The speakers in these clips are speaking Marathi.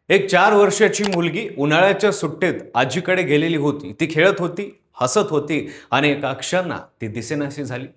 एक 4 वर्षाची मुलगी उन्हाळ्याच्या सुट्टीत आजीकडे गेलेली होती. ती खेळत होती, हसत होती आणि एका क्षणात ती दिसेनाशी झाली.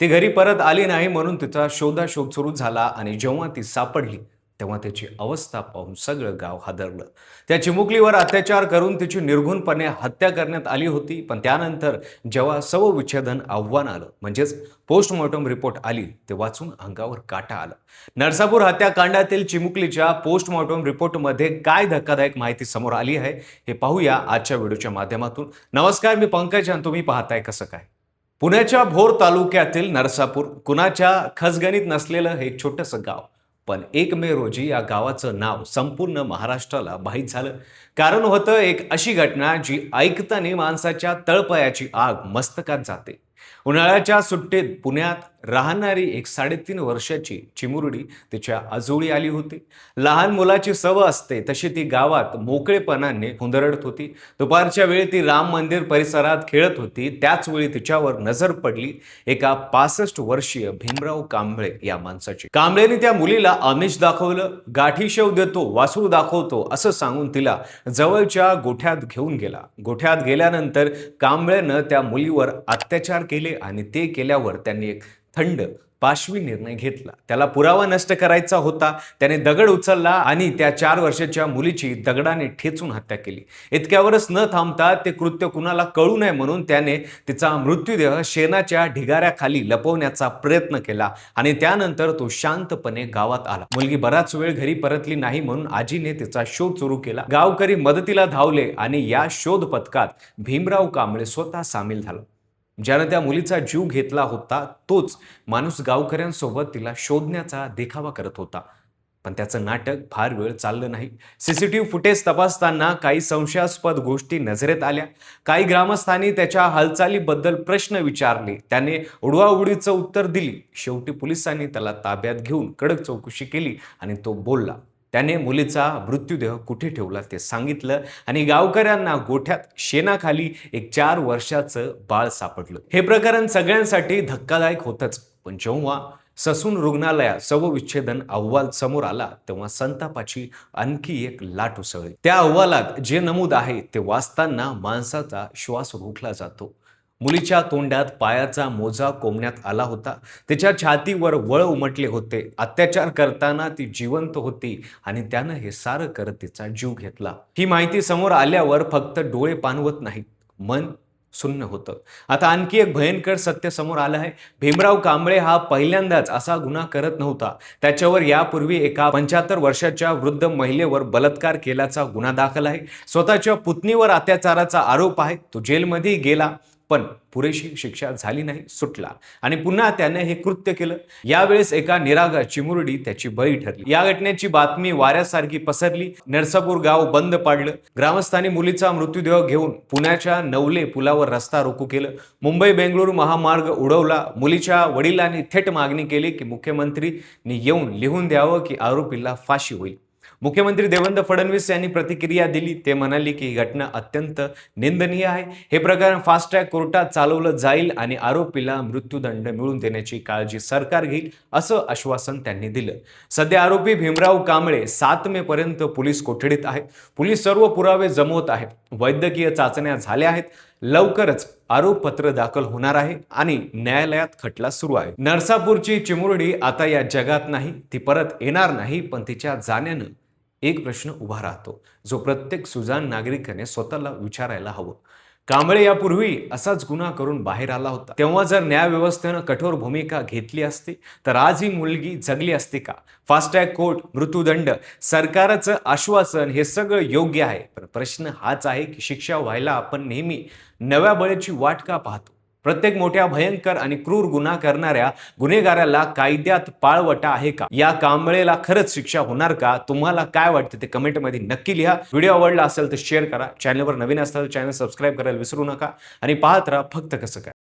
ती घरी परत आली नाही म्हणून तिचा शोधाशोध सुरू झाला आणि जेव्हा ती सापडली तेव्हा तिची अवस्था पाहून सगळं गाव हादरलं. त्या चिमुकलीवर अत्याचार करून तिची निर्घृणपणे हत्या करण्यात आली होती. पण त्यानंतर जेव्हा शवविच्छेदन अहवाल आलं म्हणजेच पोस्टमॉर्टम रिपोर्ट आली ते वाचून अंगावर काटा आला. नरसापूर हत्याकांडातील चिमुकलीच्या पोस्टमॉर्टम रिपोर्टमध्ये काय धक्कादायक माहिती समोर आली आहे हे पाहूया आजच्या व्हिडिओच्या माध्यमातून. नमस्कार, मी पंकज आणि तुम्ही पाहताय कसं काय. पुण्याच्या भोर तालुक्यातील नरसापूर कुणाच्या खसगणित नसलेलं हे एक छोटंसं गाव. पण 1 मे रोजी या गावाचं नाव संपूर्ण महाराष्ट्राला माहीत झालं. कारण होतं एक अशी घटना जी ऐकताना माणसाच्या तळपायाची आग मस्तकात जाते. उन्हाळ्याच्या सुट्टीत पुण्यात राहणारी एक 3.5 वर्षाची चिमुरडी तिच्या आजोळी आली होती. लहान मुलाची सवय असते तशी ती गावात मोकळेपणाने हुंदरत होती. दुपारच्या वेळी ती राम मंदिर परिसरात खेळत होती. त्याच वेळी तिच्यावर नजर पडली एका 65 वर्षीय भीमराव कांबळे या माणसाची. कांबळेने त्या मुलीला आमिष दाखवलं. गाठी शेव देतो, वासरू दाखवतो असं सांगून तिला जवळच्या गोठ्यात घेऊन गेला. गोठ्यात गेल्यानंतर कांबळेनं त्या मुलीवर अत्याचार केले आणि ते केल्यावर त्यांनी एक थंड पाशवी निर्णय घेतला. त्याला पुरावा नष्ट करायचा होता. त्याने दगड उचलला आणि त्या 4 वर्षाच्या मुलीची दगडाने ठेचून हत्या केली. इतक्यावरच न थांबता ते कृत्य कुणाला कळू नये म्हणून त्याने तिचा मृत्यूदेह शेणाच्या ढिगाऱ्याखाली लपवण्याचा प्रयत्न केला आणि त्यानंतर तो शांतपणे गावात आला. मुलगी बराच वेळ घरी परतली नाही म्हणून आजीने तिचा शोध सुरू केला. गावकरी मदतीला धावले आणि या शोध पथकात भीमराव कांबळे स्वतः सामील झाला. ज्यानं त्या मुलीचा जीव घेतला होता तोच माणूस गावकऱ्यांसोबत तिला शोधण्याचा देखावा करत होता. पण त्याचं नाटक फार वेळ चाललं नाही. सीसीटीव्ही फुटेज तपासताना काही संशयास्पद गोष्टी नजरेत आल्या. काही ग्रामस्थांनी त्याच्या हालचालीबद्दल प्रश्न विचारले. त्याने उडवाउडीचं उत्तर दिली. शेवटी पोलिसांनी त्याला ताब्यात घेऊन कडक चौकशी केली आणि तो बोलला. त्याने मुलीचा मृत्यूदेह कुठे ठेवला ते सांगितलं आणि गावकऱ्यांना गोठ्यात शेणाखाली एक 4 वर्षाचं बाळ सापडलं. हे प्रकरण सगळ्यांसाठी धक्कादायक होतंच. पण जेव्हा ससून रुग्णालयात शवविच्छेदन अहवाल समोर आला तेव्हा संतापाची आणखी एक लाट उसळली. त्या अहवालात जे नमूद आहे ते वाचताना माणसाचा श्वास रोखला जातो. मुलीच्या तोंडात पायाचा मोजा कोंबण्यात आला होता. तिच्या छातीवर वळ उमटले होते. अत्याचार करताना ती जिवंत होती आणि त्यानं हे सारं करत तिचा जीव घेतला. ही माहिती समोर आल्यावर फक्त डोळे पाणवत नाहीत, मन सुन्न होतं. आता आणखी एक भयंकर सत्य समोर आलं आहे. भीमराव कांबळे हा पहिल्यांदाच असा गुन्हा करत नव्हता. त्याच्यावर यापूर्वी एका 75 वर्षाच्या वृद्ध महिलेवर बलात्कार केल्याचा गुन्हा दाखल आहे. स्वतःच्या पुतणीवर अत्याचाराचा आरोप आहे. तो जेलमध्ये गेला पण पुरेशी शिक्षा झाली नाही, सुटला आणि पुन्हा त्याने हे कृत्य केलं. यावेळेस एका निरागस चिमुरडी त्याची बळी ठरली. या घटनेची बातमी वाऱ्यासारखी पसरली. नरसापूर गाव बंद पाडलं. ग्रामस्थांनी मुलीचा मृत्यूदेह घेऊन पुण्याच्या नवले पुलावर रस्ता रोको केलं. मुंबई बेंगळुरू महामार्ग उडवला. मुलीच्या वडिलांनी थेट मागणी केली की मुख्यमंत्रींनी येऊन लिहून द्यावं की आरोपीला फाशी होईल. मुख्यमंत्री देवेंद्र फडणवीस यांनी प्रतिक्रिया दिली. ते म्हणाले की ही घटना अत्यंत निंदनीय आहे. हे प्रकरण फास्ट ट्रॅक कोर्टात चालवलं जाईल आणि आरोपीला मृत्यूदंड मिळवून देण्याची काळजी सरकार घेईल असं आश्वासन त्यांनी दिलं. सध्या आरोपी भीमराव कांबळे 7 मे पर्यंत पोलीस कोठडीत आहेत. पोलीस सर्व पुरावे जमवत आहेत. वैद्यकीय चाचण्या झाल्या आहेत. लवकरच आरोपपत्र दाखल होणार आहे आणि न्यायालयात खटला सुरू आहे. नरसापूरची चिमुरडी आता या जगात नाही, ती परत येणार नाही. पण तिच्या जाण्यानं एक प्रश्न उभा राहतो जो प्रत्येक सुजाण नागरिकाने स्वतःला विचारायला हवं. कांबळे यापूर्वी असाच गुन्हा करून बाहेर आला होता. तेव्हा जर न्यायव्यवस्थेनं कठोर भूमिका घेतली असती तर आज ही मुलगी जगली असती का? फास्ट ट्रॅक कोर्ट, मृत्यूदंड, सरकारचं आश्वासन हे सगळं योग्य आहे. पण प्रश्न हाच आहे की शिक्षा व्हायला आपण नेहमी नव्या बळीची वाट का पाहतो? प्रत्येक मोठ्या भयंकर आणि क्रूर गुन्हा करणाऱ्या गुन्हेगाराला कायद्यात पाळवटा आहे का? या कांबळेला खरंच शिक्षा होणार का? तुम्हाला काय वाटतं ते कमेंटमध्ये नक्की लिहा. व्हिडिओ आवडला असेल तर शेअर करा. चॅनलवर नवीन असाल तर चॅनल सबस्क्राईब करायला विसरू नका आणि पाहत राहा फक्त कसं काय.